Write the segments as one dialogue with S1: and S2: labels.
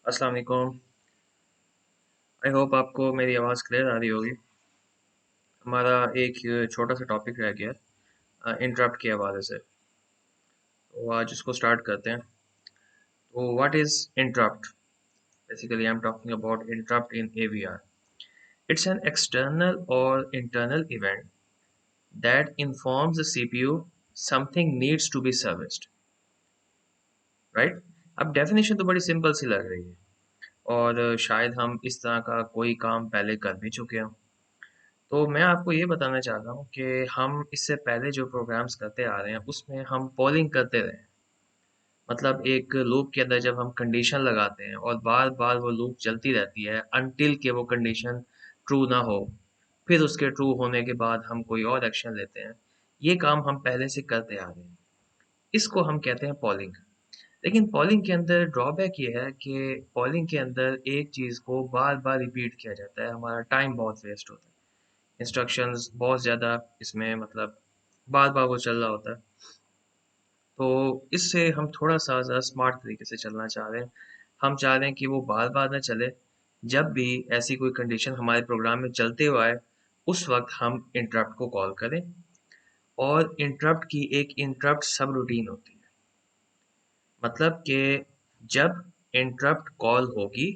S1: अस्सलाम वालेकुम। I hope आपको मेरी आवाज़ क्लियर आ रही होगी। हमारा एक छोटा सा टॉपिक रह गया इंटरप्ट के हवाले से, तो आज इसको स्टार्ट करते हैं। तो what is interrupt? Basically I am talking about interrupt in AVR. It's an external or internal event that informs the CPU something needs to be serviced, right? अब डेफिनेशन तो बड़ी सिंपल सी लग रही है और शायद हम इस तरह का कोई काम पहले कर भी चुके हों। तो मैं आपको ये बताना चाहता हूँ कि हम इससे पहले जो प्रोग्राम्स करते आ रहे हैं उसमें हम पोलिंग करते रहे। मतलब एक लूप के अंदर जब हम कंडीशन लगाते हैं और बार बार वो लूप चलती रहती है अनटिल के वो कंडीशन ट्रू ना हो, फिर उसके ट्रू होने के बाद हम कोई और एक्शन लेते हैं। ये काम हम पहले से करते आ रहे हैं, इसको हम कहते हैं पोलिंग। लेकिन पोलिंग के अंदर ड्रॉबैक ये है कि पोलिंग के अंदर एक चीज़ को बार बार रिपीट किया जाता है, हमारा टाइम बहुत वेस्ट होता है, इंस्ट्रक्शंस बहुत ज़्यादा इसमें मतलब बार बार वो चल रहा होता है। तो इससे हम थोड़ा सा ज़्यादा स्मार्ट तरीके से चलना चाह रहे हैं। हम चाह रहे हैं कि वो बार बार ना चले, जब भी ऐसी कोई कंडीशन हमारे प्रोग्राम में चलते हुआ है उस वक्त हम इंटरप्ट को कॉल करें। और इंटरप्ट की एक इंटरप्ट सब रूटीन होती है, मतलब कि जब इंटरप्ट कॉल होगी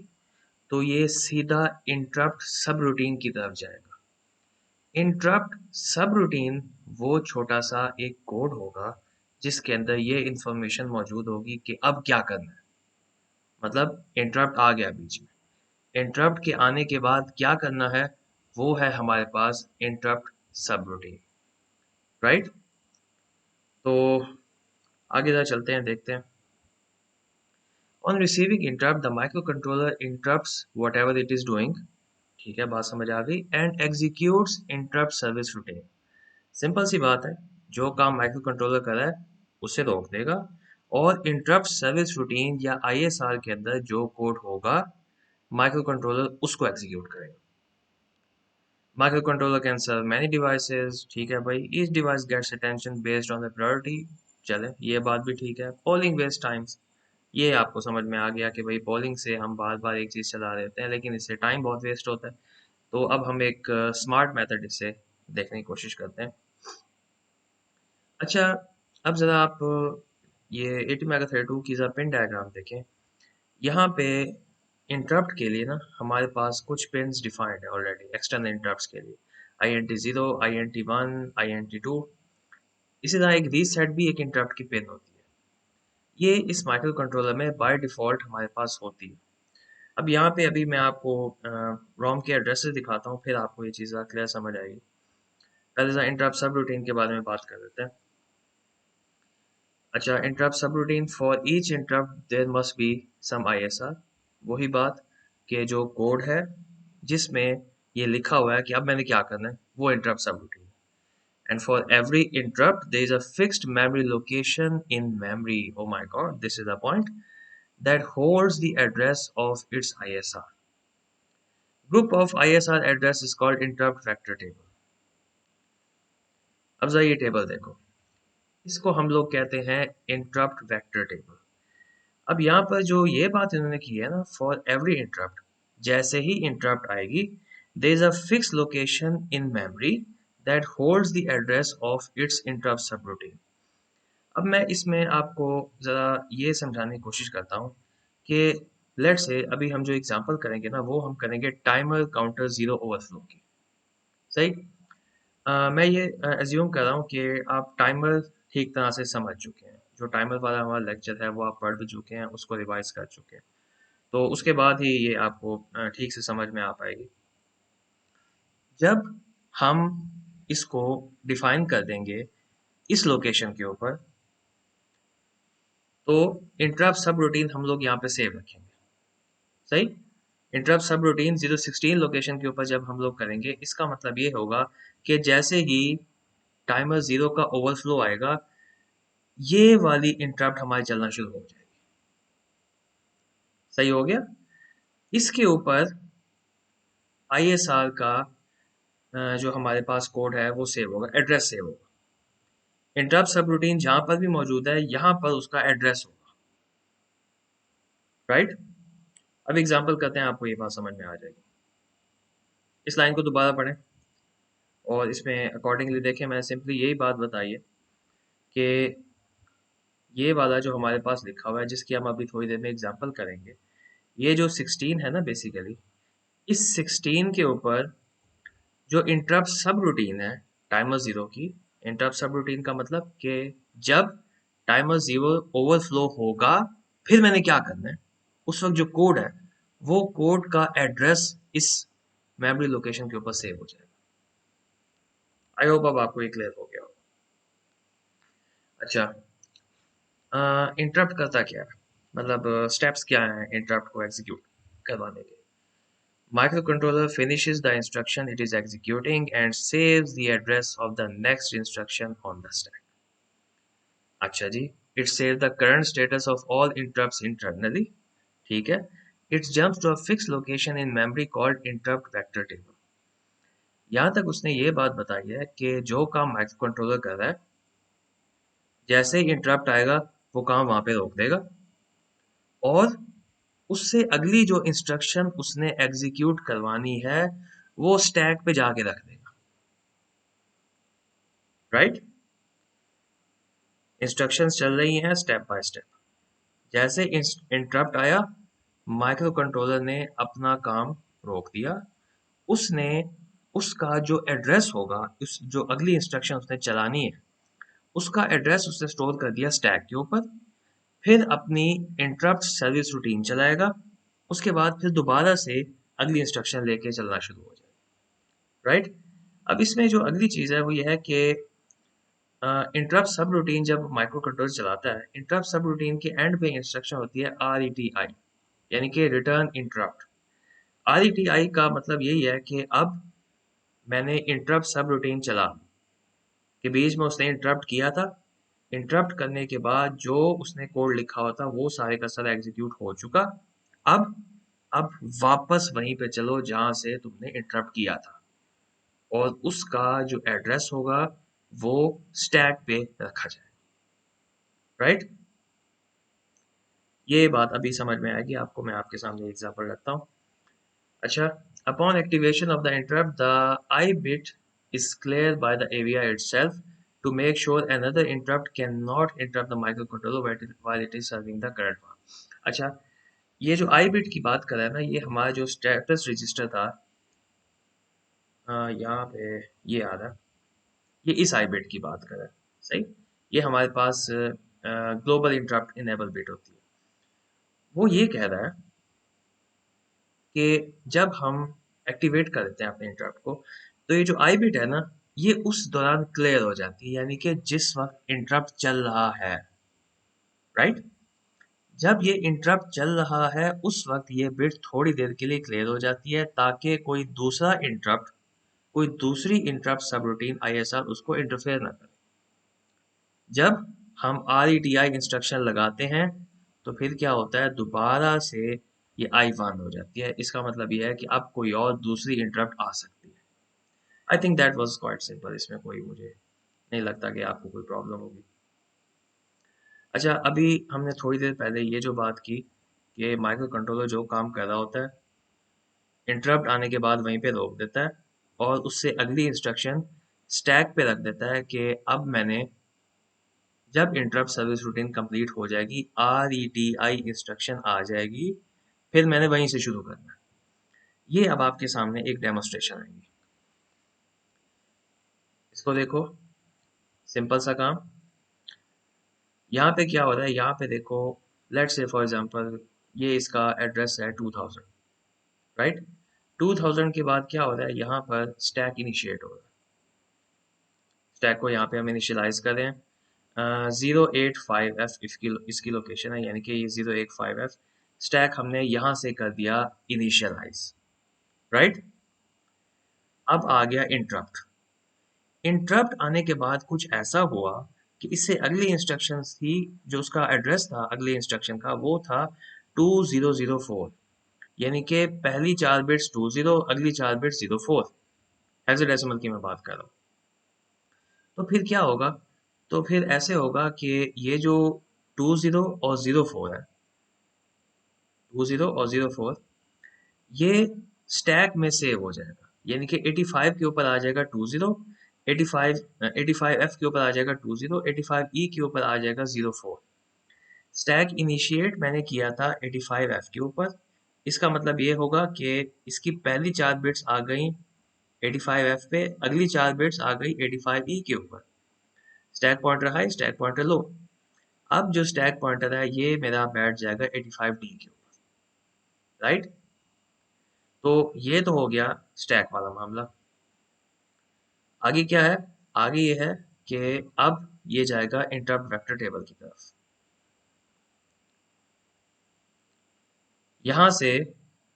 S1: तो ये सीधा इंटरप्ट सब रूटीन की तरफ जाएगा। इंटरप्ट सब रूटीन वो छोटा सा एक कोड होगा जिसके अंदर ये इंफॉर्मेशन मौजूद होगी कि अब क्या करना है। मतलब इंटरप्ट आ गया बीच में, इंटरप्ट के आने के बाद क्या करना है वो है हमारे पास इंटरप्ट सब रूटीन, राइट। तो आगे जरा चलते हैं, देखते हैं। On receiving interrupt the microcontroller interrupts whatever it is doing. ठीक है, बात समझ आ गई। And executes interrupt service routine. Simple सी बात है, जो काम माइक्रो कंट्रोलर कर रहा है उसे रोक देगा और इंटरप्ट सर्विस रूटीन या ISR के अंदर जो कोड होगा माइक्रो कंट्रोलर उसको एग्जीक्यूट करेगा। Microcontroller can serve many devices. ठीक है भाई, each device gets attention based on the priority. चले, ये बात भी ठीक है। पोलिंग वेस्ट टाइम्स, ये आपको समझ में आ गया कि भाई पोलिंग से हम बार बार एक चीज़ चला देते हैं लेकिन इससे टाइम बहुत वेस्ट होता है। तो अब हम एक स्मार्ट मेथड इससे देखने की कोशिश करते हैं। अच्छा, अब ज़रा आप ये ATmega32 की ज़रा पिन डायग्राम देखें। यहाँ पे इंटरप्ट के लिए ना हमारे पास कुछ पिन्स डिफाइंड है ऑलरेडी एक्सटर्नल इंटरप्ट्स के लिए। INT0, INT1, INT2। इसी तरह एक रीसेट भी एक इंटरप्ट की पिन होती है। ये इस माइक्रो कंट्रोलर में बाय डिफ़ॉल्ट हमारे पास होती है। अब यहाँ पे अभी मैं आपको रोम के एड्रेसेस दिखाता हूँ, फिर आपको ये चीज़ क्लियर समझ आएगी। पहले ज़रा इंटरप्ट सब रूटीन के बारे में बात कर लेते हैं। अच्छा, interrupt subroutine, for each interrupt there must be some ISR। वही बात कि जो कोड है जिसमें ये लिखा हुआ है कि अब मैंने क्या करना है, वो इंटरप्ट सब routine. And for every interrupt, there is a fixed memory location in memory. Oh my God, this is the point that holds the address of its ISR. Group of ISR address is called interrupt vector table. अब जरा ये table देखो, इसको हम लोग कहते हैं interrupt vector table. अब यहाँ पर जो ये बात इन्होंने की है ना, फॉर एवरी इंटरप्ट, जैसे ही इंटरप्ट आएगी there is a fix location in memory that holds the address of its interrupt subroutine. अब मैं इसमें आपको ज़रा ये समझाने की कोशिश करता हूँ कि लेट्स से अभी हम जो एग्जांपल करेंगे ना वो हम करेंगे टाइमर काउंटर ज़ीरो ओवरफ्लो की। सही। मैं ये एज्यूम कर रहा हूँ कि आप टाइमर ठीक तरह से समझ चुके हैं। जो टाइमर वाला हमारा लेक्चर है वो आप पढ़ भी चुके हैं, उसको रिवाइज कर चुके हैं। तो उसके बाद ही ये आपको ठीक से समझ में आ पाएगी। जब हम इसको डिफाइन कर देंगे इस लोकेशन के ऊपर, तो इंटरप्ट सब रूटीन हम लोग यहाँ पे सेव रखेंगे। सही। इंटरप्ट सब रूटीन 016 लोकेशन के ऊपर जब हम लोग करेंगे, इसका मतलब ये होगा कि जैसे ही टाइमर 0 का ओवरफ्लो आएगा, ये वाली इंटरप्ट हमारी चलना शुरू हो जाएगी। सही हो गया। इसके ऊपर ISR का जो हमारे पास कोड है वो सेव होगा, एड्रेस सेव होगा। इंटरप्ट सब रूटीन जहां पर भी मौजूद है यहाँ पर उसका एड्रेस होगा, राइट। अब एग्जांपल करते हैं, आपको ये बात समझ में आ जाएगी। इस लाइन को दोबारा पढ़ें और इसमें अकॉर्डिंगली देखें। मैंने सिंपली यही बात बताई है कि ये वाला जो हमारे पास लिखा हुआ है, जिसकी हम अभी थोड़ी देर में एग्जांपल करेंगे, ये जो 16 है ना, बेसिकली इस 16 के ऊपर जो इंटरप्ट सब रूटीन है टाइमर जीरो की, इंटरप्ट सब रूटीन का मतलब कि जब टाइमर जीरो ओवरफ्लो होगा, फिर मैंने क्या करना है, उस वक्त जो कोड है वो कोड का एड्रेस इस मेमोरी लोकेशन के ऊपर सेव हो जाएगा। आई होप अब आपको ये क्लियर हो गया हो। अच्छा, इंटरप्ट करता क्या है, मतलब स्टेप्स क्या हैं इंटरप्ट को एग्जीक्यूट करवाने के। Microcontroller finishes the instruction it is executing and saves the address of the next instruction on the stack. अच्छा जी, it saves the current status of all interrupts internally. ठीक है, it jumps to a fixed location in memory called interrupt vector table. यहाँ तक उसने ये बात बताई है कि जो काम माइक्रोकंट्रोलर कर रहा है, जैसे ही इंटरप्ट आएगा वो काम वहां पे रोक देगा और उससे अगली जो इंस्ट्रक्शन उसने एग्जीक्यूट करवानी है वो स्टैक पे जाके रख देगा। राइट, इंस्ट्रक्शंस चल रही हैं स्टेप बाय स्टेप। जैसे इंटरप्ट आया, माइक्रो कंट्रोलर ने अपना काम रोक दिया। उसने उसका जो एड्रेस होगा, उस जो अगली इंस्ट्रक्शन उसने चलानी है, उसका एड्रेस उसने स्टोर कर दिया स्टैक के ऊपर। फिर अपनी इंटरप्ट सर्विस रूटीन चलाएगा, उसके बाद फिर दोबारा से अगली इंस्ट्रक्शन लेके चलना शुरू हो जाएगा। राइट, अब इसमें जो अगली चीज़ है वो ये है कि इंटरप्ट सब रूटीन जब माइक्रो कंट्रोलर चलाता है, इंटरप्ट सब रूटीन के एंड पे इंस्ट्रक्शन होती है RETI, यानी कि रिटर्न इंटरप्ट। RETI का मतलब यही है कि अब मैंने इंटरप्ट सब रूटीन चला के बीच में उसने इंटरप्ट किया था, इंटरप्ट करने के बाद जो उसने कोड लिखा हुआ था वो सारे का सारा एग्जीक्यूट हो चुका। अब अब वापस वहीं पे चलो जहां से तुमने इंटरप्ट किया था और उसका जो एड्रेस होगा वो स्टैक पे रखा जाए। राइट, ये बात अभी समझ में आएगी आपको। मैं आपके सामने एग्जांपल रखता हूँ। अच्छा, upon activation of the interrupt, the I bit is cleared by the AVI itself to make sure another interrupt cannot interrupt the microcontroller while it is serving the current one. अच्छा, ये जो I bit की बात कर रहा है ना, ये हमारा जो स्टेटस रजिस्टर था, यहाँ पे ये आ रहा है, ये इस I bit की बात कर रहा है। सही, ये हमारे पास ग्लोबल इंटरप्ट इनेबल बिट होती है। वो ये कह रहा है कि जब हम एक्टिवेट कर देते हैं अपने इंटरप्ट को, तो ये जो आई बिट है ना, ये उस दौरान क्लियर हो जाती है, यानी कि जिस वक्त इंटरप्ट चल रहा है। राइट, जब ये इंटरप्ट चल रहा है उस वक्त ये बिट थोड़ी देर के लिए क्लियर हो जाती है ताकि कोई दूसरा इंटरप्ट, कोई दूसरी इंटरप्ट सब रूटीन ISR उसको इंटरफेयर ना करे। जब हम RETI इंस्ट्रक्शन लगाते हैं तो फिर क्या होता है, दोबारा से ये आई वन हो जाती है। इसका मतलब ये है कि अब कोई और दूसरी इंटरप्ट आ सकती है। I think that was quite simple, इसमें कोई मुझे नहीं लगता कि आपको कोई प्रॉब्लम होगी। अच्छा, अभी हमने थोड़ी देर पहले ये जो बात की कि माइक्रो कंट्रोलर जो काम कर रहा होता है, इंटरप्ट आने के बाद वहीं पे रोक देता है और उससे अगली इंस्ट्रक्शन स्टैक पे रख देता है कि अब मैंने, जब इंटरप्ट सर्विस रूटीन कंप्लीट हो जाएगी, RETI इंस्ट्रक्शन आ जाएगी, फिर मैंने वहीं से शुरू करना है। ये अब आपके सामने एक डेमोस्ट्रेशन आएगी, इसको देखो, सिंपल सा काम। यहाँ पे क्या हो रहा है, यहाँ पे देखो, लेट्स से फॉर एग्जांपल ये इसका एड्रेस है 2000। राइट, 2000 के बाद क्या हो रहा है, यहाँ पर स्टैक इनिशिएट हो रहा है। स्टैक को यहाँ पे हम इनिशियलाइज कर रहे हैं। 085F इसकी लोकेशन है, यानी कि ये 085F स्टैक हमने यहाँ से कर दिया इनिशियलाइज। राइट, अब आ गया इंटरप्ट। इंटरप्ट आने के बाद कुछ ऐसा हुआ कि इससे अगली इंस्ट्रक्शन थी, जो उसका एड्रेस था अगली इंस्ट्रक्शन का, वो था 2004, यानी कि पहली 4 बिट्स 20, अगली 4 बिट्स 04। हेक्साडेसिमल की मैं बात कर रहा हूँ। तो फिर क्या होगा, तो फिर ऐसे होगा कि ये जो 20 और 04 है, 20 और 04, ये स्टैक में सेव हो जाएगा, यानी कि 85 के ऊपर आ जाएगा 20, 85F के ऊपर आ जाएगा 20, 85E के ऊपर आ जाएगा 04। स्टैक इनिशिएट मैंने किया था 85F के ऊपर, इसका मतलब ये होगा कि इसकी पहली 4 बिट्स आ गई 85F पे, अगली 4 बिट्स आ गई 85E के ऊपर। Stack pointer high, stack pointer low. अब जो स्टैक पॉइंटर है ये मेरा बैठ जाएगा 85D के ऊपर, राइट। तो ये तो हो गया स्टैक वाला मामला। आगे क्या है? आगे ये है कि अब ये जाएगा इंटरप्ट वेक्टर टेबल की तरफ। यहां से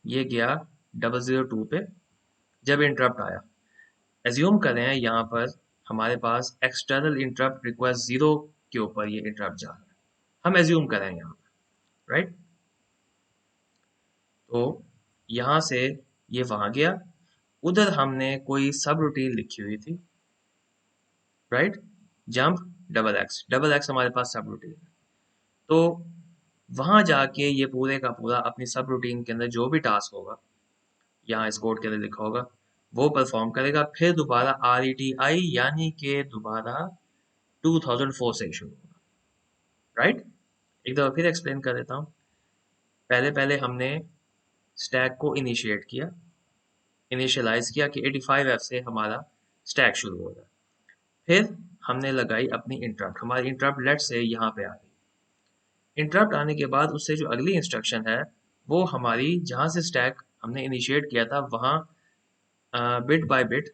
S1: ये गया 002 पे जब इंटरप्ट आया। एज्यूम करें यहाँ पर हमारे पास एक्सटर्नल इंटरप्ट रिक्वेस्ट 0 के ऊपर ये इंटरप्ट जा रहा है, हम एज्यूम करें यहाँ पर, राइट। तो यहाँ से ये वहां गया, उधर हमने कोई सब रूटीन लिखी हुई थी, राइट। जंप डबल एक्स हमारे पास सब रूटीन है। तो वहां जाके ये पूरे का पूरा अपनी सब रूटीन के अंदर जो भी टास्क होगा, यहाँ इस कोड के अंदर लिखा होगा, वो परफॉर्म करेगा। फिर दोबारा RETI यानी कि दोबारा 2004 से शुरू होगा, राइट। एक दफा फिर एक्सप्लेन कर देता हूँ। पहले पहले हमने स्टैक को इनिशिएट किया, इनिशियलाइज किया कि 85F से हमारा स्टैक शुरू हो रहा है। फिर हमने लगाई अपनी इंटरप्ट, हमारी इंटरप्ट लेट से यहाँ पे आ गई। इंटरप्ट आने के बाद उससे जो अगली इंस्ट्रक्शन है वो हमारी जहाँ से स्टैक हमने इनिशिएट किया था वहाँ बिट बाय बिट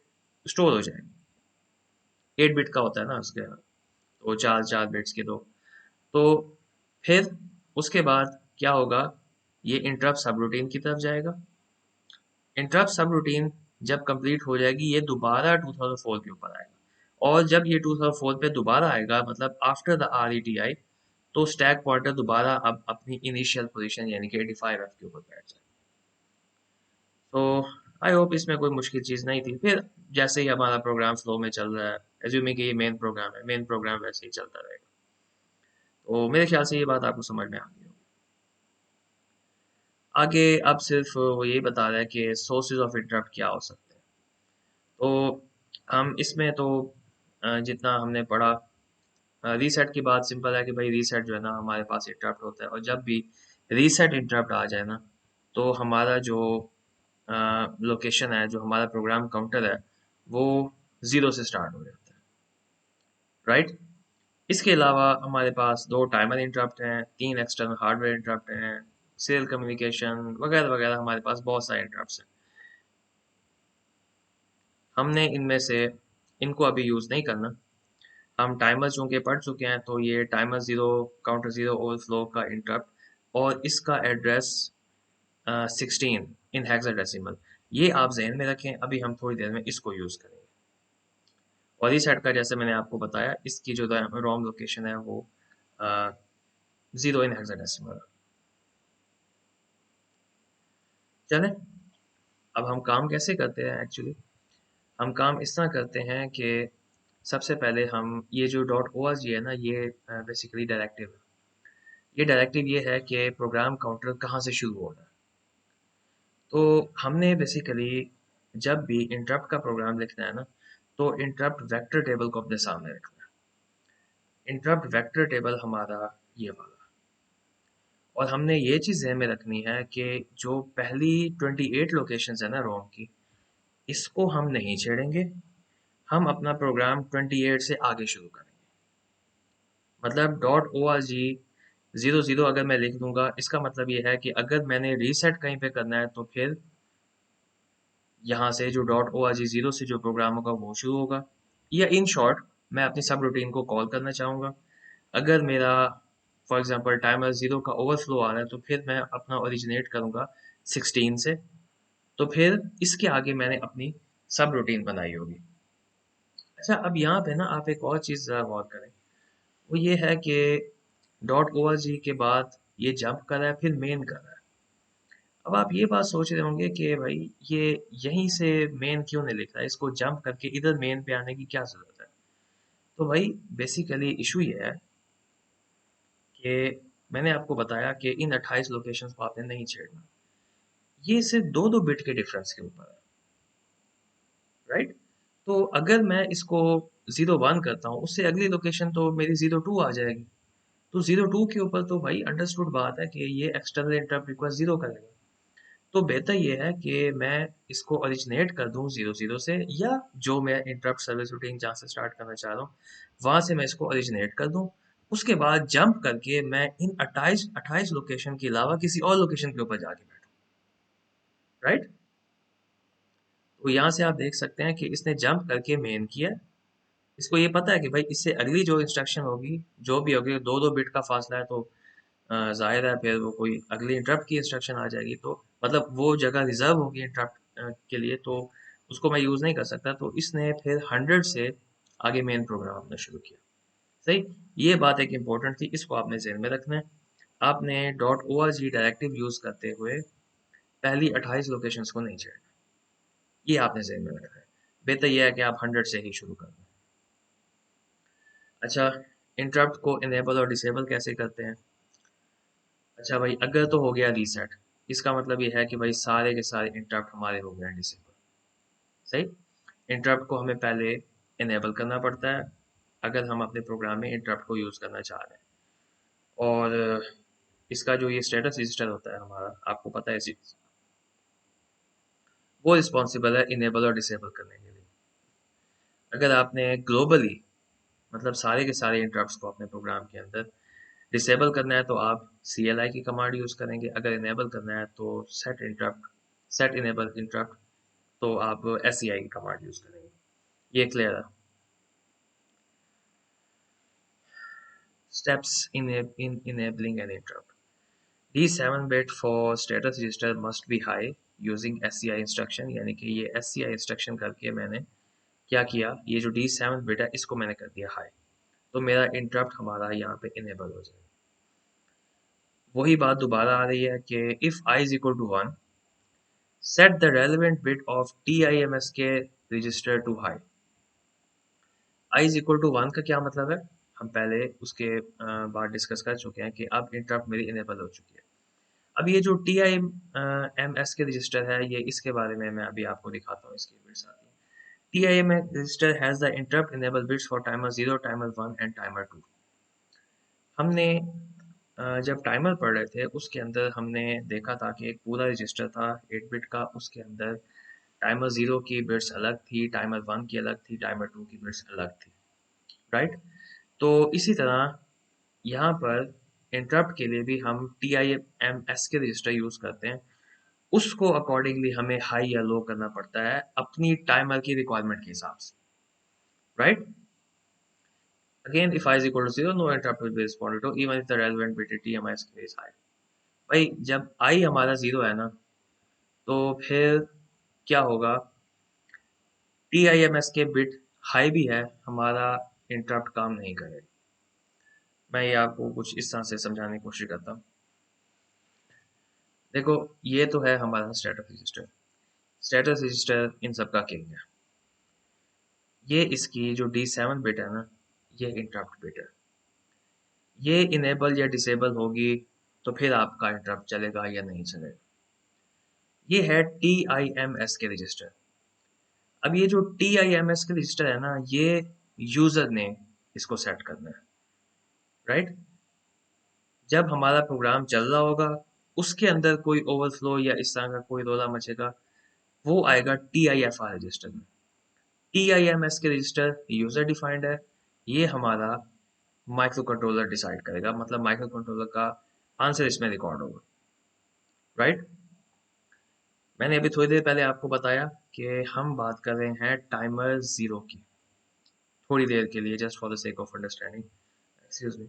S1: स्टोर हो जाएगी। 8 बिट का होता है ना उसके, तो चार चार बिट्स के दो। तो फिर उसके बाद क्या होगा, ये इंटरप्ट सब रूटीन की तरफ जाएगा। इंटरप्ट सब रूटीन जब कंप्लीट हो जाएगी ये दोबारा 2004 के ऊपर आएगा, और जब ये 2004 पे दोबारा आएगा मतलब आफ्टर द RETI, तो स्टैक पॉइंटर दोबारा अब अपनी इनिशियल पोजीशन यानी कि 85F के ऊपर बैठ जाएगा। तो आई होप इसमें कोई मुश्किल चीज़ नहीं थी। फिर जैसे ही हमारा प्रोग्राम फ्लो में चल रहा है, एज्यूमिंग कि ये मेन प्रोग्राम है, मेन प्रोग्राम वैसे ही चलता रहेगा। तो मेरे ख्याल से ये बात आपको समझ में आ गई होगी। आगे अब सिर्फ वो यही बता रहा है कि सोर्सेज ऑफ इंटरप्ट क्या हो सकते हैं। तो हम इसमें तो जितना हमने पढ़ा, रीसेट की बात सिंपल है कि भाई रीसेट जो है ना हमारे पास इंटरप्ट होता है, और जब भी रीसेट इंटरप्ट आ जाए ना तो हमारा जो लोकेशन है, जो हमारा प्रोग्राम काउंटर है, वो 0 से स्टार्ट हो जाता है, राइट। इसके अलावा हमारे पास 2 टाइमर इंटरप्ट हैं, 3 एक्सटर्नल हार्डवेयर इंटरप्ट हैं, सीरियल कम्युनिकेशन वगैरह वगैरह, हमारे पास बहुत सारे इंटरप्ट्स हैं। हमने इनमें से इनको अभी यूज़ नहीं करना। हम टाइमर चूंकि पढ़ चुके हैं, तो ये टाइमर 0, काउंटर 0 ओवरफ्लो का इंटरप्ट और इसका एड्रेस 16 इन हेक्साडेसिमल, ये आप जहन में रखें। अभी हम थोड़ी देर में इसको यूज़ करेंगे। और इस सेट का जैसे मैंने आपको बताया, इसकी जो रोम लोकेशन है वो 0 इन हेक्साडेसिमल। चलें, अब हम काम कैसे करते हैं एक्चुअली। हम काम इस तरह करते हैं कि सबसे पहले हम ये जो .org है ना, ये बेसिकली डायरेक्टिव है। ये डायरेक्टिव ये है कि प्रोग्राम काउंटर कहाँ से शुरू हो रहा है। तो हमने बेसिकली जब भी इंटरप्ट का प्रोग्राम लिखना है ना, तो इंटरप्ट वेक्टर टेबल को अपने सामने रखना है। इंटरप्ट वेक्टर टेबल हमारा ये वाला, और हमने ये चीज़ ध्यान में रखनी है कि जो पहली 28 लोकेशंस है ना रोम की, इसको हम नहीं छेड़ेंगे। हम अपना प्रोग्राम 28 से आगे शुरू करेंगे। मतलब .org 00 अगर मैं लिख दूंगा, इसका मतलब ये है कि अगर मैंने रीसेट कहीं पे करना है तो फिर यहाँ से जो .org 0 से जो प्रोग्राम होगा वो शुरू होगा। या इन शॉर्ट मैं अपनी सब रूटीन को कॉल करना चाहूँगा। अगर मेरा फॉर एग्जांपल टाइमर 0 का ओवरफ्लो आ रहा है, तो फिर मैं अपना ओरिजिनेट करूँगा 16 से। तो फिर इसके आगे मैंने अपनी सब रूटीन बनाई होगी। अच्छा, अब यहाँ पे ना आप एक और चीज़ गौर करें, वो ये है कि .org के बाद ये जंप कर रहा है, फिर मेन कर रहा है। अब आप ये बात सोच रहे होंगे कि भाई ये यहीं से मेन क्यों नहीं लिख रहा है, इसको जंप करके इधर मेन पे आने की क्या ज़रूरत है। तो भाई बेसिकली इशू ये है कि मैंने आपको बताया कि इन 28 लोकेशंस को आपने नहीं छेड़ना। ये सिर्फ दो दो बिट के डिफरेंस के ऊपर है, राइट? तो अगर मैं इसको 01 करता हूँ, उससे अगली लोकेशन तो मेरी 02 आ जाएगी। तो 02 के ऊपर तो भाई अंडरस्टूड बात है कि ये एक्सटर्नल इंटरप्ट रिक्वेस्ट 0 करेगा। तो बेहतर ये है कि मैं इसको ओरिजिनेट कर दूं 00 से, या जो मैं इंटरप्ट सर्विस रूटीन जहाँ से स्टार्ट करना चाह रहा हूँ वहां से मैं इसको ओरिजिनेट कर दूं। उसके बाद जंप करके मैं इन 28 लोकेशन के अलावा किसी और लोकेशन के ऊपर जाके बैठूं, राइट? तो यहाँ से आप देख सकते हैं कि इसने जंप करके मेन किया। इसको ये पता है कि भाई इससे अगली जो इंस्ट्रक्शन होगी, जो भी होगी, दो दो बिट का फासला है, तो जाहिर है फिर वो कोई अगली इंटरप्ट की इंस्ट्रक्शन आ जाएगी, तो मतलब वो जगह रिजर्व होगी इंटरप्ट के लिए, तो उसको मैं यूज़ नहीं कर सकता। तो इसने फिर 100 से आगे मेन प्रोग्राम अपना शुरू किया। सही, ये बात एक इम्पोर्टेंट थी, इसको आपने जहन में रखना है। आपने .org डायरेक्टिव यूज़ करते हुए पहली 28 लोकेशंस को नहीं छेड़ना, ये आपने जहन में रखना है। बेहतर यह है कि आप 100 से ही शुरू कर दें। अच्छा, इंटरप्ट को इनेबल और डिसेबल कैसे करते हैं? अच्छा भाई, अगर तो हो गया रीसेट, इसका मतलब ये है कि भाई सारे के सारे इंटरप्ट हमारे हो गए हैं डिसेबल। सही, इंटरप्ट को हमें पहले इनेबल करना पड़ता है अगर हम अपने प्रोग्राम में इंटरप्ट को यूज़ करना चाह रहे हैं। और इसका जो ये स्टेटस रजिस्टर होता है हमारा, आपको पता है वो रिस्पॉन्सिबल है इनेबल और डिसेबल करने के लिए। अगर आपने ग्लोबली, मतलब सारे के सारे इंटरप्ट्स को अपने प्रोग्राम के अंदर डिसेबल करना है, तो आप CLI की कमांड यूज़ करेंगे। अगर इनेबल करना है तो सेट इनेबल इंटरप्ट, तो आप SCI की कमांड यूज़ करेंगे। ये क्लियर है? Steps in enabling an interrupt. D7 bit for status register must be high using SCI instruction, यानी कि ये SCI instruction करके मैंने क्या किया, ये जो D7 बिट है इसको मैंने कर दिया हाई, तो मेरा इंटरप्ट हमारा यहाँ पे इनेबल हो जाएगा। वही बात दोबारा आ रही है कि if I is equal to 1, set the relevant bit of TIMSK register to high। I is equal to 1 का क्या मतलब है? हम पहले उसके बाद डिस्कस कर चुके हैं कि अब इंटरप्ट मेरी इनेबल हो चुकी है। अब ये जो TIMS के रजिस्टर है, ये इसके बारे में मैं अभी आपको दिखाता हूँ, इसकी बिट्स आती हैं। TIMS register has the interrupt enable bits for timer 0, timer 1 and timer 2। हमने जब टाइमर पढ़ रहे थे उसके अंदर हमने देखा था कि एक पूरा रजिस्टर था 8 बिट का, उसके अंदर टाइमर 0 की बिट्स अलग थी, टाइमर 1 की अलग थी, टाइमर 2 की बिट्स अलग थी, राइट? तो इसी तरह यहाँ पर इंटरप्ट के लिए भी हम TIMS के रजिस्टर यूज़ करते हैं। उसको अकॉर्डिंगली हमें हाई या लो करना पड़ता है अपनी टाइमर की रिक्वायरमेंट के हिसाब से, right? Again if I is equal to 0, no interrupt will be responded to even if the relevant bit TMI is high। भाई जब I हमारा 0 है ना, तो फिर क्या होगा, TIMS के बिट हाई भी है, हमारा इंटरप्ट काम नहीं करेगा। मैं ये आपको कुछ इस तरह से समझाने की कोशिश करता हूँ। देखो, ये तो है हमारा स्टेटस रजिस्टर। स्टेटस रजिस्टर इन सब का किंग है। ये इसकी जो D7 बिट है ना, ये इंटरप्ट बिट है। ये इनेबल या डिसेबल होगी तो फिर आपका इंटरप्ट चलेगा या नहीं चलेगा। ये है TIMS के रजिस्टर। अब ये जो TIMS के रजिस्टर है ना, ये यूजर ने इसको सेट करना है, राइट? जब हमारा प्रोग्राम चल रहा होगा, उसके अंदर कोई ओवरफ्लो या इस तरह का कोई रोला मचेगा, वो आएगा TIFR रजिस्टर में। TIMS के रजिस्टर यूजर डिफाइंड है, ये हमारा माइक्रो कंट्रोलर डिसाइड करेगा, मतलब माइक्रो कंट्रोलर का आंसर इसमें रिकॉर्ड होगा, राइट? मैंने अभी थोड़ी देर पहले आपको बताया कि हम बात कर रहे हैं टाइमर 0 की, थोड़ी देर के लिए, just for the sake of understanding. Excuse me.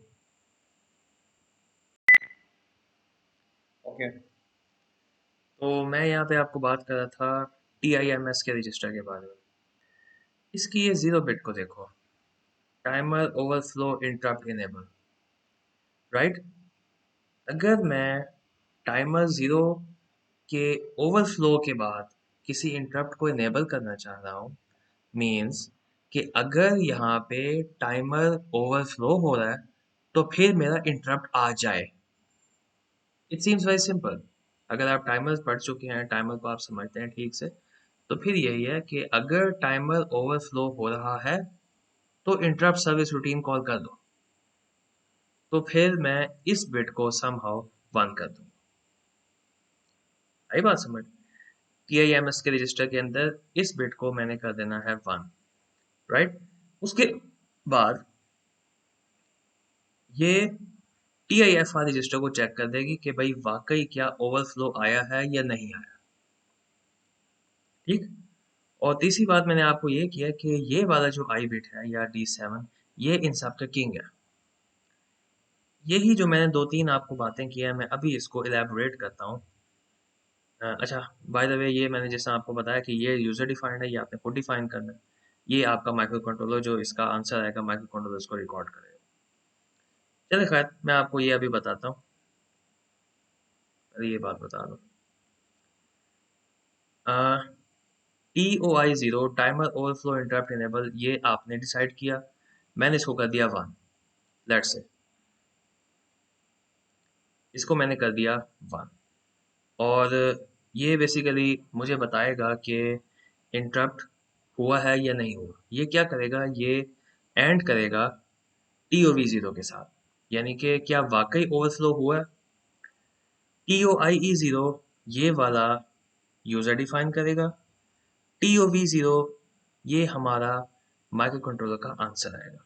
S1: Okay, तो मैं यहाँ पे आपको बात कर रहा था TIMS के रजिस्टर के बारे में। इसकी ये 0 बिट को देखो, timer overflow interrupt enable, right? अगर मैं टाइमर 0 के ओवरफ्लो के बाद किसी इंटरप्ट को इनेबल करना चाह रहा हूँ, मीन्स कि अगर यहाँ पे टाइमर ओवरफ्लो हो रहा है तो फिर मेरा इंटरप्ट आ जाए, इट सीम्स वेरी सिंपल। अगर आप टाइमर्स पढ़ चुके हैं, टाइमर को आप समझते हैं ठीक से, तो फिर यही है कि अगर टाइमर ओवरफ्लो हो रहा है तो इंटरप्ट सर्विस रूटीन कॉल कर दो, तो फिर मैं इस बिट को समहाउ वन कर दूँ। आई बात समझ? PIMS के रजिस्टर के अंदर इस बिट को मैंने कर देना है वन, राइट? उसके बाद ये TIFR रजिस्टर को चेक कर देगी कि भाई वाकई क्या ओवरफ्लो आया है या नहीं आया, ठीक। और तीसरी बात मैंने आपको ये किया कि ये वाला जो आई बिट है या D7, ये इन सब का किंग है। यही जो मैंने दो तीन आपको बातें की है, मैं अभी इसको इलेबोरेट करता हूँ। अच्छा, बाय द वे, ये मैंने जैसा आपको बताया कि ये यूजर डिफाइंड है, ये आपने खुद डिफाइन करना है। ये आपका माइक्रो कंट्रोलर जो इसका आंसर आएगा, माइक्रो कंट्रोलर इसको रिकॉर्ड करेगा। चलिए खैर, मैं आपको ये अभी बताता हूँ, अरे ये बात बता दूँ। TOI0 timer overflow interrupt enable, ये आपने डिसाइड किया, मैंने इसको कर दिया वन। लेट्स से इसको मैंने कर दिया वन, और ये बेसिकली मुझे बताएगा कि इंटरप्ट हुआ है या नहीं हुआ। ये क्या करेगा, ये एंड करेगा TOV0 के साथ, यानी कि क्या वाकई ओवरफ्लो हुआ है। TOIE0 ये वाला यूजर डिफाइन करेगा, TOV0 ये हमारा माइक्रो कंट्रोलर का आंसर आएगा।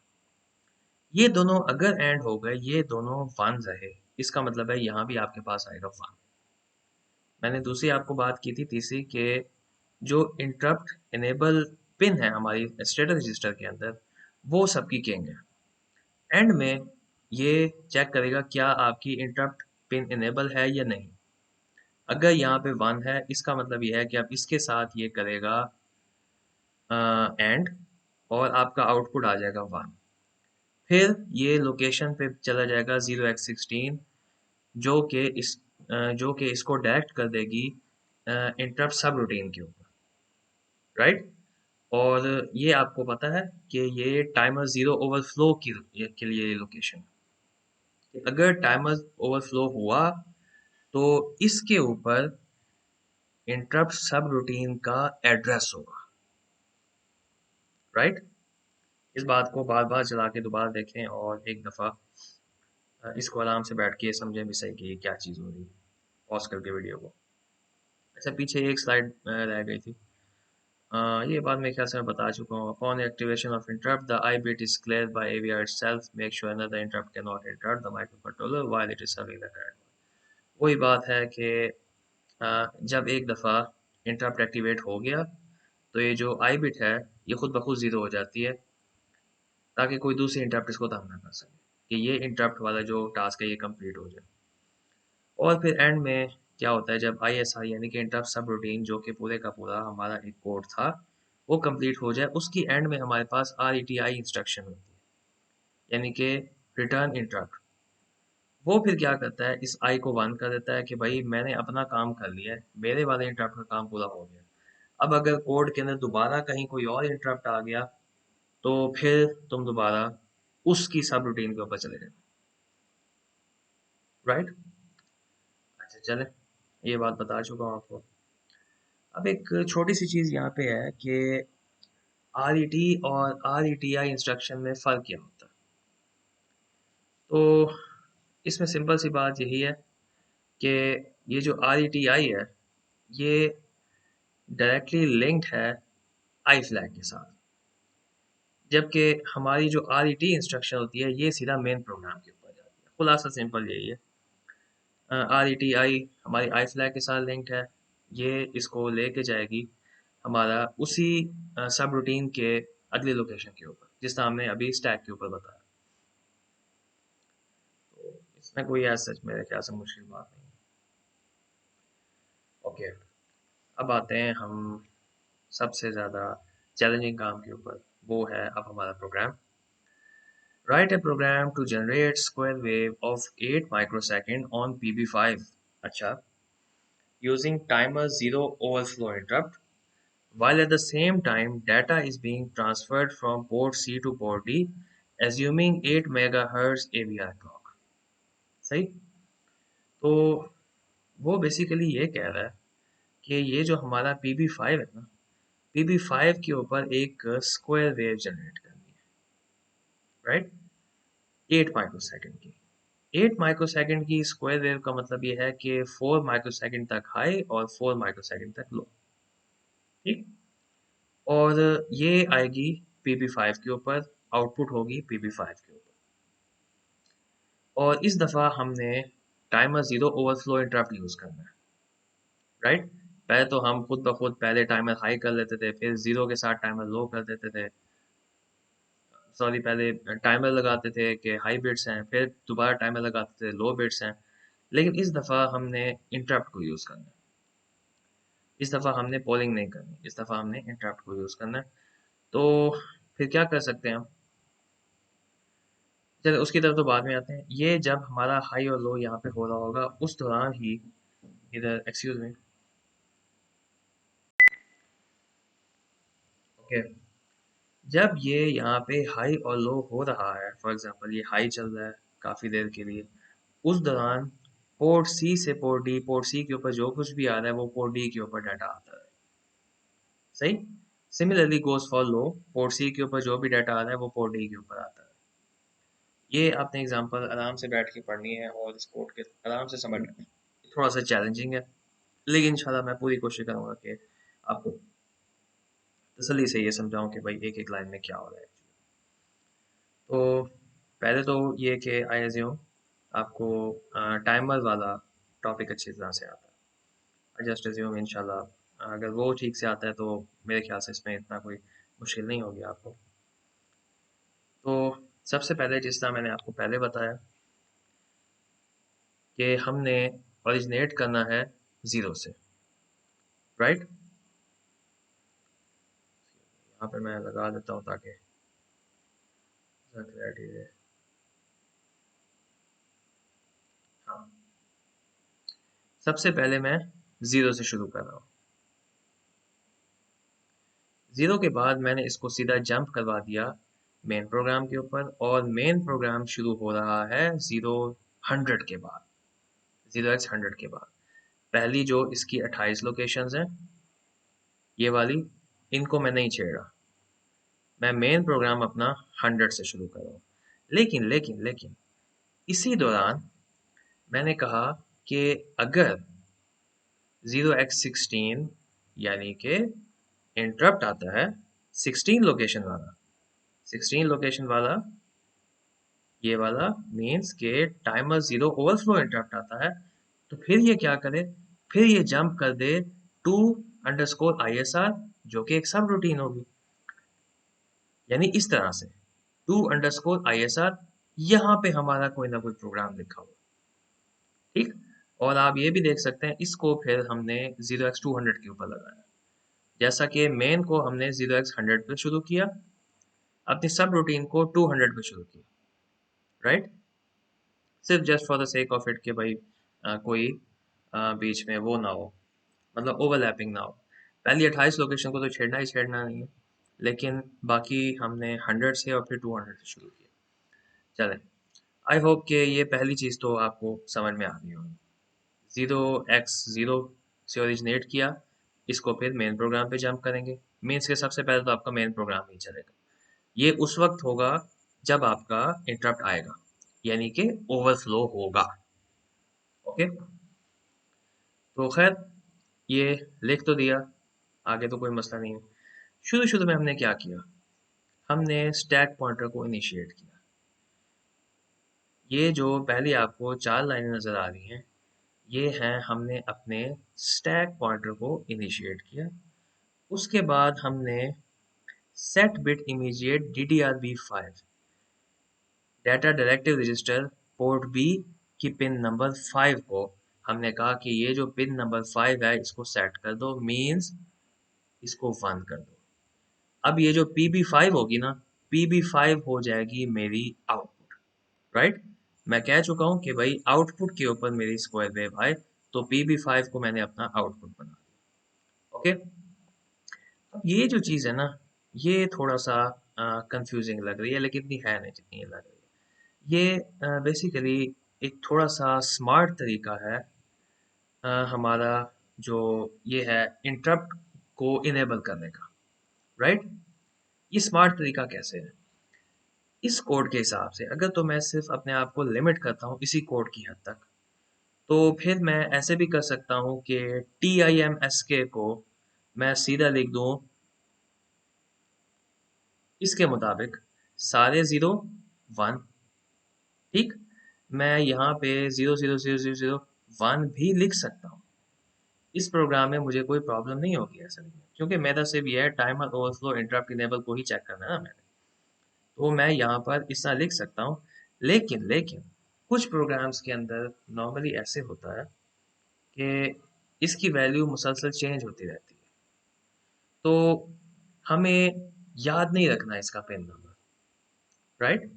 S1: ये दोनों अगर एंड हो गए, ये दोनों वन रहे, इसका मतलब है यहाँ भी आपके पास आएगा वन। मैंने दूसरी आपको बात की थी, तीसरी, के जो इंटरप्ट इनेबल पिन है हमारी स्टेटस रजिस्टर के अंदर, वो सबकी किंग है। एंड में ये चेक करेगा क्या आपकी इंटरप्ट पिन इनेबल है या नहीं। अगर यहाँ पे वन है, इसका मतलब ये है कि आप इसके साथ ये करेगा एंड, और आपका आउटपुट आ जाएगा वन। फिर ये लोकेशन पे चला जाएगा 0x16, जो कि जो कि इसको डायरेक्ट कर देगी इंटरप्ट सब रूटीन के ऊपर, राइट। और ये आपको पता है कि ये टाइमर जीरो ओवरफ्लो के लिए ये लोकेशन, अगर टाइमर ओवरफ्लो हुआ तो इसके ऊपर इंटरप्ट सब रूटीन का एड्रेस होगा, राइट। इस बात को बार बार चला के दोबारा देखें और एक दफ़ा इसको आराम से बैठ के समझें भी सही कि ये क्या चीज़ हो रही है, पॉज करके वीडियो को। अच्छा, पीछे एक स्लाइड रह गई थी, ये बात मेरे ख्याल से मैं बता चुका हूँ। Upon activation of interrupt the I bit is clear by AVR itself, make sure another interrupt cannot interrupt the microcontroller while it is serving the current one। वही बात है कि जब एक दफ़ा इंटरप्ट एक्टिवेट हो गया तो ये जो आई बिट है ये खुद ब खुद ज़ीरो हो जाती है, ताकि कोई दूसरी इंटरप्ट इसको तंग ना कर सके, कि ये इंटरप्ट वाला जो टास्क है ये कंप्लीट हो जाए। और फिर एंड में क्या होता है, जब ISR यानी कि इंटरप्ट सब रूटीन, जो कि पूरे का पूरा हमारा एक कोड था, वो कंप्लीट हो जाए, उसकी एंड में हमारे पास RETI इंस्ट्रक्शन होती है, यानी कि रिटर्न इंटरप्ट। वो फिर क्या करता है, इस आई को वन कर देता है कि भाई मैंने अपना काम कर लिया है, मेरे वाले इंटरप्ट का काम पूरा हो गया। अब अगर कोड के अंदर दोबारा कहीं कोई और इंटरप्ट आ गया तो फिर तुम दोबारा उसकी सब रूटीन के ऊपर चले जाओ, राइट। अच्छा चले, ये बात बता चुका हूँ आपको। अब एक छोटी सी चीज़ यहाँ पे है कि RET और RETI इंस्ट्रक्शन में फ़र्क क्या होता है। तो इसमें सिंपल सी बात यही है कि ये जो RETI है ये डायरेक्टली लिंक्ड है आई फ्लैग के साथ, जबकि हमारी जो RET इंस्ट्रक्शन होती है ये सीधा मेन प्रोग्राम के ऊपर जाती है। खुलासा सिंपल यही है। RETI हमारी आई फ्लैग के साथ लिंक्ड है, ये इसको लेके जाएगी हमारा उसी सब रूटीन के अगले लोकेशन के ऊपर, जिस तरह हमने अभी स्टैक के ऊपर बताया। तो इसमें कोई ऐसा सच मेरे ख्याल से मुश्किल बात नहीं है। ओके, अब आते हैं हम सबसे ज़्यादा चैलेंजिंग काम के ऊपर, वो है अब हमारा program. Write a program to generate square wave of 8 microsecond on PB5, अच्छा, using timer zero overflow interrupt, while at the same time data is being transferred from port C to port D, assuming 8 MHz AVR clock। सही। तो वो basically ये कह रहा है कि ये जो हमारा PB5 है ना, PB5 के ऊपर एक स्क्वायर वेव जनरेट करनी है, राइट, 8 माइक्रोसेकंड की। 8 माइक्रोसेकंड की स्क्वायर वेव का मतलब ये है कि 4 माइक्रोसेकंड तक हाई और 4 माइक्रोसेकंड तक लो, ठीक। और ये आएगी PB5 के ऊपर, आउटपुट होगी PB5 के ऊपर। और इस दफ़ा हमने timer zero overflow interrupt use करना है, राइट। पहले तो हम खुद ब खुद पहले टाइमर हाई कर लेते थे, फिर ज़ीरो के साथ टाइमर लो कर देते थे, सॉरी पहले टाइमर लगाते थे कि हाई बिट्स हैं, फिर दोबारा टाइमर लगाते थे लो बिट्स हैं। लेकिन इस दफ़ा हमने इंटरप्ट को यूज़ करना है, इस दफ़ा हमने पोलिंग नहीं करनी, इस दफ़ा हमने इंटरप्ट को यूज़ करना है। तो फिर क्या कर सकते हैं हम, चलिए उसकी तरफ तो बाद में आते हैं। ये जब हमारा हाई और लो यहाँ पे हो रहा होगा उस दौरान ही, इधर एक्सक्यूज मी, ओके, जब ये यहाँ पे हाई और लो हो रहा है, फॉर एग्जांपल ये हाई चल रहा है काफ़ी देर के लिए, उस दौरान पोर्ट सी से पोर्ट डी, पोर्ट सी के ऊपर जो कुछ भी आ रहा है वो पोर्ट डी के ऊपर डाटा आता है, सही। Similarly goes for low, port C के ऊपर जो भी डाटा आ रहा है वो पोर्ट डी के ऊपर आता है। ये आपने एग्जांपल आराम से बैठ के पढ़नी है और इस कोड के आराम से समझना है। थोड़ा सा चैलेंजिंग है, लेकिन इंशाल्लाह मैं पूरी कोशिश करूंगा कि आपको तसल्ली से ये समझाऊं कि भाई एक एक लाइन में क्या हो रहा है। तो पहले तो ये कि आई एज्यूम आपको टाइमर वाला टॉपिक अच्छी तरह से आता है। जस्ट एज्यूम इंशाल्लाह अगर वो ठीक से आता है तो मेरे ख्याल से इसमें इतना कोई मुश्किल नहीं होगी आपको। तो सबसे पहले जिस तरह मैंने आपको पहले बताया कि हमने ओरिजिनेट करना है ज़ीरो से, राइट। यहाँ पे मैं लगा देता हूँ ताकि क्लैरिटी रहे। हाँ, सबसे पहले मैं ज़ीरो से शुरू कर रहा हूँ। ज़ीरो के बाद मैंने इसको सीधा जंप करवा दिया मेन प्रोग्राम के ऊपर, और मेन प्रोग्राम शुरू हो रहा है ज़ीरो 100 के बाद, 0x100 के बाद। पहली जो इसकी 28 लोकेशंस हैं ये वाली, इनको मैं नहीं छेड़ा, मैं मेन प्रोग्राम अपना 100 से शुरू कर रहा हूँ। लेकिन लेकिन लेकिन इसी दौरान मैंने कहा कि अगर 0x16 यानी कि इंटरप्ट आता है 16 लोकेशन वाला, 16 लोकेशन वाला, ये वाला मीन्स के टाइमर ज़ीरो ओवरफ्लो इंटरप्ट आता है, तो फिर ये क्या करे, फिर ये जंप कर दे टू अंडरस्कोर ISR, जो कि एक सब रूटीन होगी। यानी इस तरह से टू अंडरस्कोर ISR, यहाँ पे हमारा कोई ना कोई प्रोग्राम लिखा हुआ, ठीक। और आप ये भी देख सकते हैं इसको फिर हमने 0x200 के ऊपर लगाया, जैसा कि मेन को हमने 0x100 पे शुरू किया, अपनी सब रूटीन को 200 पे शुरू किया, राइट। सिर्फ just for the sake of it कि भाई कोई बीच में वो ना हो, मतलब ओवरलैपिंग ना हो। पहली 28 लोकेशन को तो छेड़ना ही छेड़ना नहीं है, लेकिन बाकी हमने 100 से और फिर 200 से शुरू किया। चलें, आई होप कि ये पहली चीज़ तो आपको समझ में आ गई होगी। 0x0 से ओरिजिनेट किया, इसको फिर मेन प्रोग्राम पे जंप करेंगे। मीन्स के सबसे पहले तो आपका मेन प्रोग्राम ही चलेगा। ये उस वक्त होगा जब आपका इंटरप्ट आएगा, यानी कि ओवरफ्लो होगा, ओके। तो खैर ये लिख तो दिया, आगे तो कोई मसला नहीं है। शुरू शुरू में हमने क्या किया, हमने स्टैक पॉइंटर को इनिशिएट किया। ये जो पहले आपको 4 लाइनें नज़र आ रही हैं, ये हैं हमने अपने स्टैक पॉइंटर को इनिशिएट किया। उसके बाद हमने set bit immediate DDRB5 data directive register port B की पिन नंबर 5 को हमने कहा कि ये जो पिन नंबर 5 है इसको सेट कर दो, मीन्स इसको 1 कर दो। अब ये जो PB5 होगी ना, PB5 हो जाएगी मेरी आउटपुट, राइट। मैं कह चुका हूं कि भाई आउटपुट के ऊपर मेरी स्क्वायर वेव आए, तो PB5 को मैंने अपना आउटपुट बना दिया, ओके। अब ये जो चीज़ है ना, ये थोड़ा सा कंफ्यूजिंग लग रही है, लेकिन इतनी है नहीं जितनी ये लग रही है। ये बेसिकली एक थोड़ा सा स्मार्ट तरीका है हमारा जो ये है इंटरप्ट को इनेबल करने का, राइट। ये स्मार्ट तरीका कैसे है? इस कोड के हिसाब से अगर तो मैं सिर्फ अपने आप को लिमिट करता हूँ इसी कोड की हद तक, तो फिर मैं ऐसे भी कर सकता हूँ कि TIMSK को मैं सीधा लिख दूँ इसके मुताबिक सारे 0 1, ठीक। मैं यहाँ पे 0 0 0 0 0 1 भी लिख सकता हूँ। इस प्रोग्राम में मुझे कोई प्रॉब्लम नहीं होगी ऐसे में, क्योंकि मेरा सिर्फ ये है टाइमर ओवरफ्लो इंटरप्ट इनेबल को ही चेक करना है ना मैंने। तो मैं यहाँ पर इस तरह लिख सकता हूँ। लेकिन लेकिन कुछ प्रोग्राम्स के अंदर नॉर्मली ऐसे होता है कि इसकी वैल्यू मुसलसल चेंज होती रहती है, तो हमें याद नहीं रखना इसका पिन नंबर, राइट।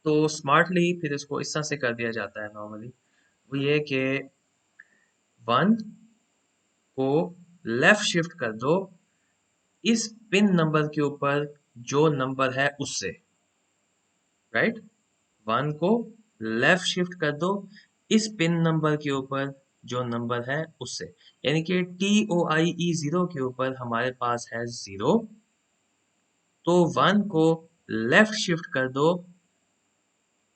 S1: तो स्मार्टली फिर इसको इस तरह से कर दिया जाता है नॉर्मली, वो ये कि 1 को लेफ्ट शिफ्ट कर दो इस पिन नंबर के ऊपर जो नंबर है उससे, राइट। 1 को लेफ्ट शिफ्ट कर दो इस पिन नंबर के ऊपर जो नंबर है उससे, यानी कि TOIE 0 के ऊपर हमारे पास है 0, तो 1 को लेफ्ट शिफ्ट कर दो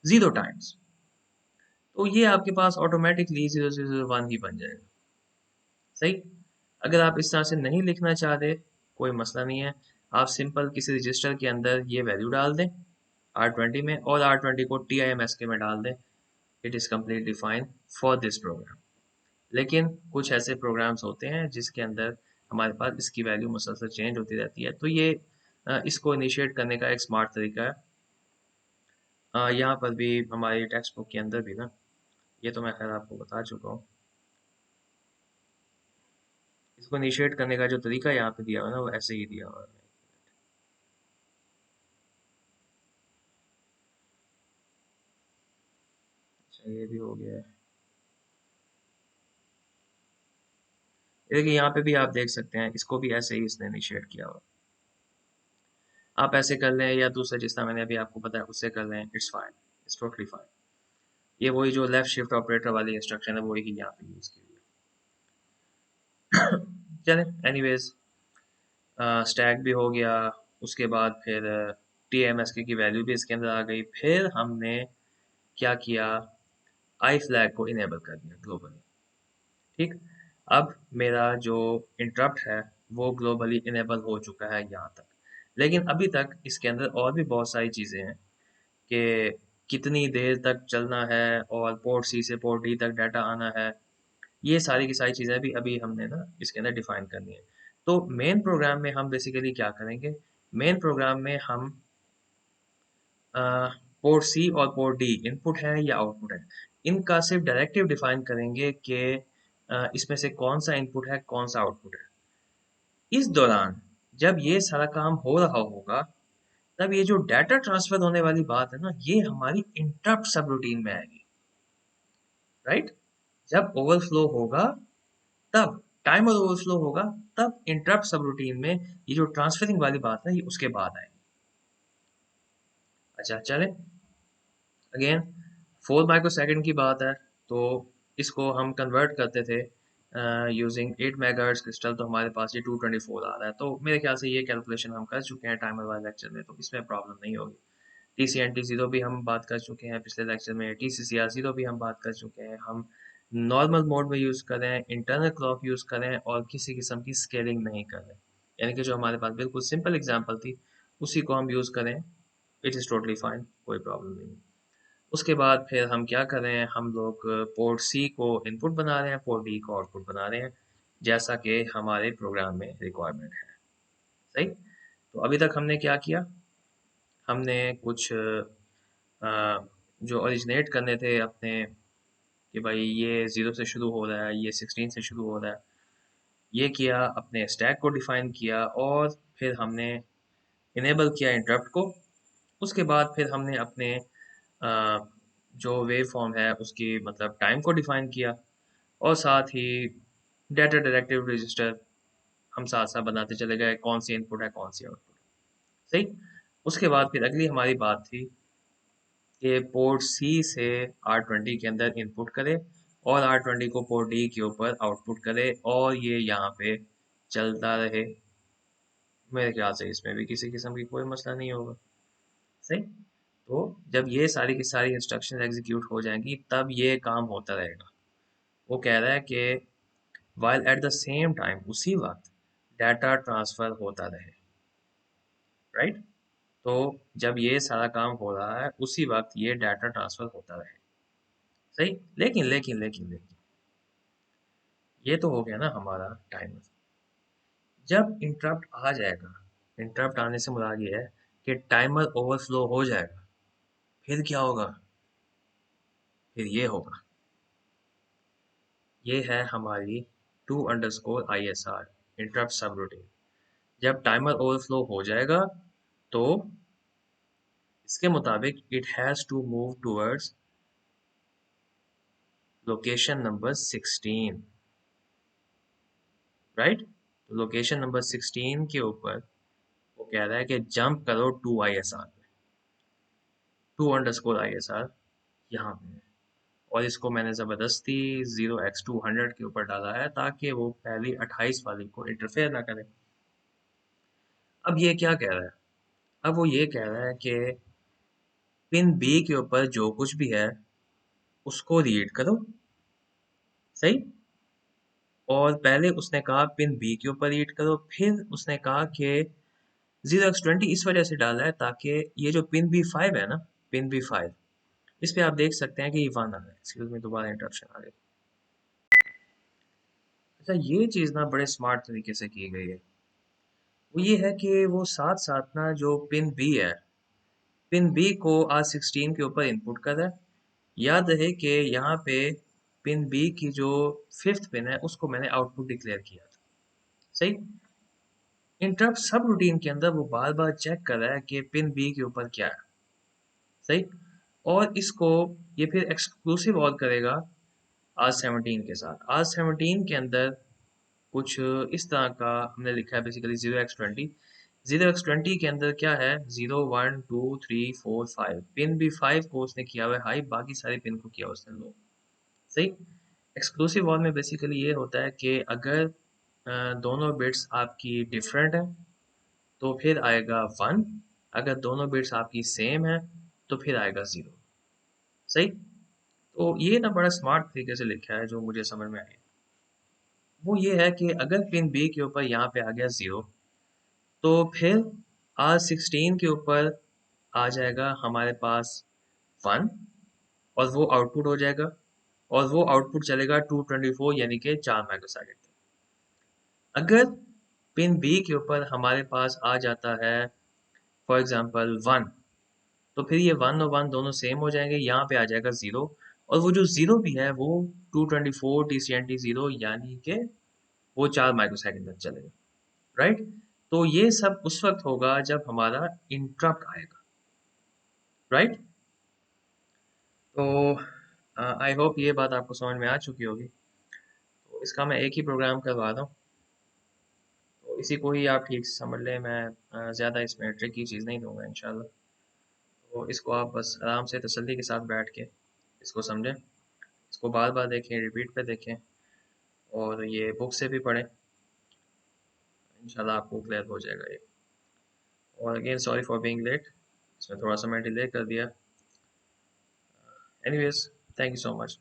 S1: 0 टाइम्स, तो ये आपके पास ऑटोमेटिकली 0001 ही बन जाएगा, सही। अगर आप इस तरह से नहीं लिखना चाहते कोई मसला नहीं है, आप सिंपल किसी रजिस्टर के अंदर ये वैल्यू डाल दें R20 में, और R20 को TIMSK में डाल दें। It is completely fine for this program. लेकिन कुछ ऐसे प्रोग्राम्स होते हैं जिसके अंदर हमारे पास इसकी वैल्यू मुसलसल चेंज होती रहती है, तो ये इसको इनिशिएट करने का एक स्मार्ट तरीका है। यहाँ पर भी हमारी टेक्स्ट बुक के अंदर भी ना, ये तो मैं खैर आपको बता चुका हूँ, इसको इनिशिएट करने का जो तरीका यहाँ पे दिया हुआ है ना वो ऐसे ही दिया हुआ है। अच्छा, ये भी हो गया है। देखिए यहाँ पे भी आप देख सकते हैं, इसको भी ऐसे ही इसने इनिशिएट किया हुआ। आप ऐसे कर लें या दूसरा जिस तरह मैंने अभी आपको बताया उससे कर लें, it's fine, it's totally fine. ये वही जो लेफ्ट शिफ्ट ऑपरेटर वाली इंस्ट्रक्शन है वही यहाँ पे यूज़ की हुई है। चलें, एनीवेज स्टैक भी हो गया, उसके बाद फिर TMSK की वैल्यू भी इसके अंदर आ गई, फिर हमने क्या किया, आई फ्लैग को इनेबल कर दिया ग्लोबली, ठीक। अब मेरा जो इंटरप्ट है वो ग्लोबली इनेबल हो चुका है यहाँ तक, लेकिन अभी तक इसके अंदर और भी बहुत सारी चीज़ें हैं कि कितनी देर तक चलना है और पोर्ट C से पोर्ट D तक डाटा आना है। ये सारी की सारी चीज़ें भी अभी हमने ना इसके अंदर डिफाइन करनी है। तो मेन प्रोग्राम में हम बेसिकली क्या करेंगे, मेन प्रोग्राम में हम पोर्ट C और पोर्ट D इनपुट है या आउटपुट है, इनका सिर्फ डायरेक्टिव डिफाइन करेंगे कि इसमें से कौन सा इनपुट है कौन सा आउटपुट है। इस दौरान जब ये सारा काम हो रहा होगा, तब ये जो डाटा ट्रांसफर होने वाली बात है ना, ये हमारी इंटरप्ट सब रूटीन में आएगी, राइट। जब ओवरफ्लो होगा तब, टाइमर ओवरफ्लो होगा तब इंटरप्ट सब रूटीन में ये जो ट्रांसफरिंग वाली बात है ये उसके बाद आएगी। अच्छा चले, अगेन 4 माइक्रो सेकेंड की बात है, तो इसको हम कन्वर्ट करते थे यूजिंग 8 मेगाहर्ट्ज क्रिस्टल, तो हमारे पास ये 224 आ रहा है। तो मेरे ख्याल से ये कैलकुलेशन हम कर चुके हैं टाइमर वाले लेक्चर में, तो इसमें प्रॉब्लम नहीं होगी। TCNT 0 भी हम बात कर चुके हैं पिछले लेक्चर में, TCCR 0 भी हम बात कर चुके हैं। हम नॉर्मल मोड में यूज़ करें, इंटरनल क्लॉक यूज़ करें और किसी किस्म की स्केलिंग नहीं करें, यानी कि जो हमारे पास बिल्कुल सिंपल एग्जांपल थी उसी को हम यूज़ करें, इट इज़ टोटली फाइन, कोई प्रॉब्लम नहीं। उसके बाद फिर हम क्या कर रहे हैं, हम लोग पोर्ट C को इनपुट बना रहे हैं, पोर्ट D को आउटपुट बना रहे हैं, जैसा कि हमारे प्रोग्राम में रिक्वायरमेंट है, सही। तो अभी तक हमने क्या किया, हमने कुछ जो ओरिजिनेट करने थे अपने, कि भाई ये 0 से शुरू हो रहा है, ये 16 से शुरू हो रहा है, ये किया, अपने स्टैक को डिफाइन किया, और फिर हमने इनेबल किया इंटरप्ट को। उसके बाद फिर हमने अपने जो वेव फॉर्म है उसकी मतलब टाइम को डिफाइन किया, और साथ ही डाटा डायरेक्टिव रजिस्टर हम साथ साथ बनाते चले गए, कौन सी इनपुट है कौन सी आउटपुट, सही। उसके बाद फिर अगली हमारी बात थी कि पोर्ट C से R20 के अंदर इनपुट करे और R20 को पोर्ट डी के ऊपर आउटपुट करे और ये यहाँ पे चलता रहे। मेरे ख्याल से इसमें भी किसी किस्म की कोई मसला नहीं होगा। सही। तो जब ये सारी की सारी इंस्ट्रक्शन एग्जीक्यूट हो जाएंगी तब ये काम होता रहेगा। वो कह रहा है कि while at the same time, उसी वक्त डाटा ट्रांसफर होता रहे। राइट। तो जब ये सारा काम हो रहा है उसी वक्त ये डाटा ट्रांसफर होता रहे। सही। लेकिन लेकिन लेकिन लेकिन ये तो हो गया ना हमारा टाइमर। जब इंटरप्ट आ जाएगा, इंटरप्ट आने से मुराद ये है कि टाइमर ओवरफ्लो हो जाएगा, फिर क्या होगा? फिर ये होगा। ये है हमारी two underscore I S R interrupt subroutine. जब टाइमर ओवरफ्लो हो जाएगा तो इसके मुताबिक it has to move towards location number 16। Right. तो लोकेशन नंबर 16 के ऊपर वो कह रहा है कि जंप करो टू आई एस आर पे, two underscore I S R यहाँ पे है। और इसको मैंने ज़बरदस्ती 0x200 के ऊपर डाला है ताकि वो पहली 28 वाली को इंटरफेयर ना करे। अब ये क्या कह रहा है? अब वो ये कह रहा है कि पिन बी के ऊपर जो कुछ भी है उसको रीड करो। सही। और पहले उसने कहा पिन बी के ऊपर रीड करो, फिर उसने कहा कि 0x20 इस वजह से डाला है ताकि ये जो पिन बी 5 है ना, पिन बी 5, इस पे आप देख सकते हैं कि ये 1 आ रहा है। एक्सक्यूज में दोबारा इंटरप्शन आ गई। अच्छा, ये चीज़ ना बड़े स्मार्ट तरीके से की गई है। वो ये है कि वो साथ साथ ना जो पिन बी है, पिन बी को R16 के ऊपर इनपुट कर रहा है। याद रहे कि यहाँ पे पिन बी की जो 5th पिन है उसको मैंने आउटपुट डिक्लेयर किया था। सही। इंटरप्ट सब रूटीन के अंदर वो बार बार चेक कर रहा है कि पिन बी के ऊपर क्या है। सही। और इसको ये फिर एक्सक्लूसिव और करेगा R17 के साथ। R17 के अंदर कुछ इस तरह का हमने लिखा है बेसिकली 0x20। 0x20 के अंदर क्या है? 0 1 2 3 4 5 पिन भी 5 को उसने किया हुआ है हाई, बाकी सारे पिन को किया उसने लो। सही। एक्सक्लूसिव और में बेसिकली ये होता है कि अगर दोनों बिट्स आपकी डिफरेंट हैं तो फिर आएगा 1, अगर दोनों बिट्स आपकी सेम है तो फिर आएगा 0। सही। तो ये ना बड़ा स्मार्ट तरीके से लिखा है जो मुझे समझ में आया। वो ये है कि अगर पिन बी के ऊपर यहाँ पे आ गया 0 तो फिर R16 के ऊपर आ जाएगा हमारे पास 1 और वो आउटपुट हो जाएगा। और वो आउटपुट चलेगा 224 यानी कि 4 माइक्रोसेकंड तक। अगर पिन बी के ऊपर हमारे पास आ जाता है फॉर एग्जांपल 1, तो फिर ये 1 और 1 दोनों सेम हो जाएंगे, यहाँ पे आ जाएगा 0। और वो जो 0 भी है वो 224 TCNT 0 यानी कि वो 4 माइक्रोसेकंड तक चलेगा। राइट। तो ये सब उस वक्त होगा जब हमारा इंटरप्ट आएगा। राइट। तो आई होप ये बात आपको समझ में आ चुकी होगी। तो इसका मैं एक ही प्रोग्राम करवा रहा हूँ, तो इसी को ही आप ठीक से समझ लें। मैं ज़्यादा इसमें ट्रिकी चीज़ नहीं दूंगा इंशाल्लाह। तो इसको आप बस आराम से तसल्ली के साथ बैठ के इसको समझें, इसको बार बार देखें, रिपीट पे देखें और ये बुक से भी पढ़ें। इंशाल्लाह आपको क्लियर हो जाएगा ये। और again sorry for being late, इसमें थोड़ा सा मैं डिले कर दिया। Anyways, thank you so much.